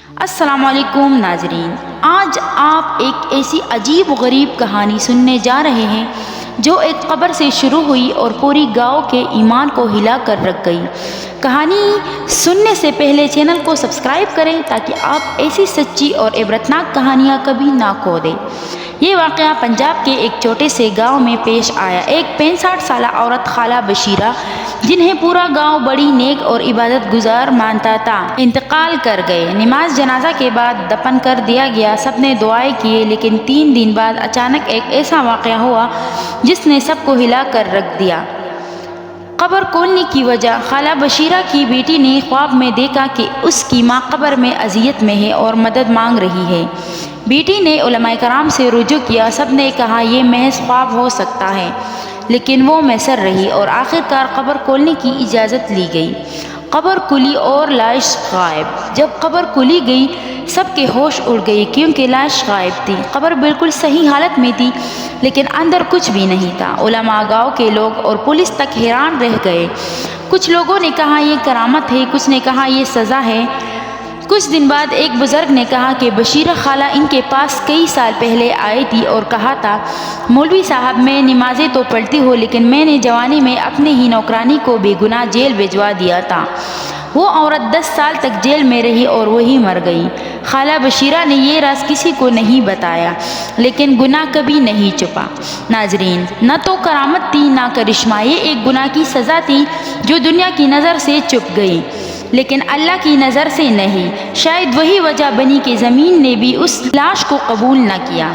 السلام علیکم ناظرین، آج آپ ایک ایسی عجیب و غریب کہانی سننے جا رہے ہیں جو ایک قبر سے شروع ہوئی اور پوری گاؤں کے ایمان کو ہلا کر رکھ گئی۔ کہانی سننے سے پہلے چینل کو سبسکرائب کریں تاکہ آپ ایسی سچی اور عبرتناک کہانیاں کبھی نہ کھو دیں۔ یہ واقعہ پنجاب کے ایک چھوٹے سے گاؤں میں پیش آیا۔ ایک 65 سالہ عورت خالہ بشیرہ، جنہیں پورا گاؤں بڑی نیک اور عبادت گزار مانتا تھا، انتقال کر گئے۔ نماز جنازہ کے بعد دفن کر دیا گیا۔ سب نے دعائیں کی، لیکن 3 دن بعد اچانک ایک ایسا واقعہ ہوا جس نے سب کو ہلا کر رکھ دیا۔ قبر کھولنے کی وجہ: خالہ بشیرہ کی بیٹی نے خواب میں دیکھا کہ اس کی ماں قبر میں اذیت میں ہے اور مدد مانگ رہی ہے۔ بیٹی نے علماء کرام سے رجوع کیا، سب نے کہا یہ محض خواب ہو سکتا ہے، لیکن وہ مصر رہی اور آخرکار قبر کھولنے کی اجازت لی گئی۔ قبر کھلی اور لاش غائب۔ جب قبر کھولی گئی، سب کے ہوش اڑ گئے کیونکہ لاش غائب تھی۔ قبر بالکل صحیح حالت میں تھی، لیکن اندر کچھ بھی نہیں تھا۔ علماء، گاؤں کے لوگ اور پولیس تک حیران رہ گئے۔ کچھ لوگوں نے کہا یہ کرامت ہے، کچھ نے کہا یہ سزا ہے۔ کچھ دن بعد ایک بزرگ نے کہا کہ بشیرہ خالہ ان کے پاس کئی سال پہلے آئی تھی اور کہا تھا، مولوی صاحب، میں نمازیں تو پڑھتی ہوں، لیکن میں نے جوانی میں اپنے ہی نوکرانی کو بے گناہ جیل بھجوا دیا تھا۔ وہ عورت 10 سال تک جیل میں رہی اور وہی مر گئی۔ خالہ بشیرہ نے یہ راز کسی کو نہیں بتایا، لیکن گناہ کبھی نہیں چھپا۔ ناظرین، نہ تو کرامت تھی نہ کرشمہ، یہ ایک گناہ کی سزا تھی جو دنیا کی نظر سے چھپ گئی، لیکن اللہ کی نظر سے نہیں۔ شاید وہی وجہ بنی کہ زمین نے بھی اس لاش کو قبول نہ کیا۔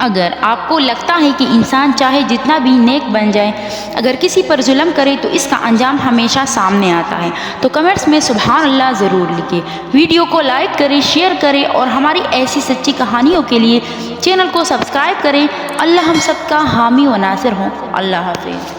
اگر آپ کو لگتا ہے کہ انسان چاہے جتنا بھی نیک بن جائے، اگر کسی پر ظلم کرے تو اس کا انجام ہمیشہ سامنے آتا ہے، تو کمنٹس میں سبحان اللہ ضرور لکھیں۔ ویڈیو کو لائک کریں، شیئر کریں اور ہماری ایسی سچی کہانیوں کے لیے چینل کو سبسکرائب کریں۔ اللہ ہم سب کا حامی و ناصر ہوں۔ اللہ حافظ۔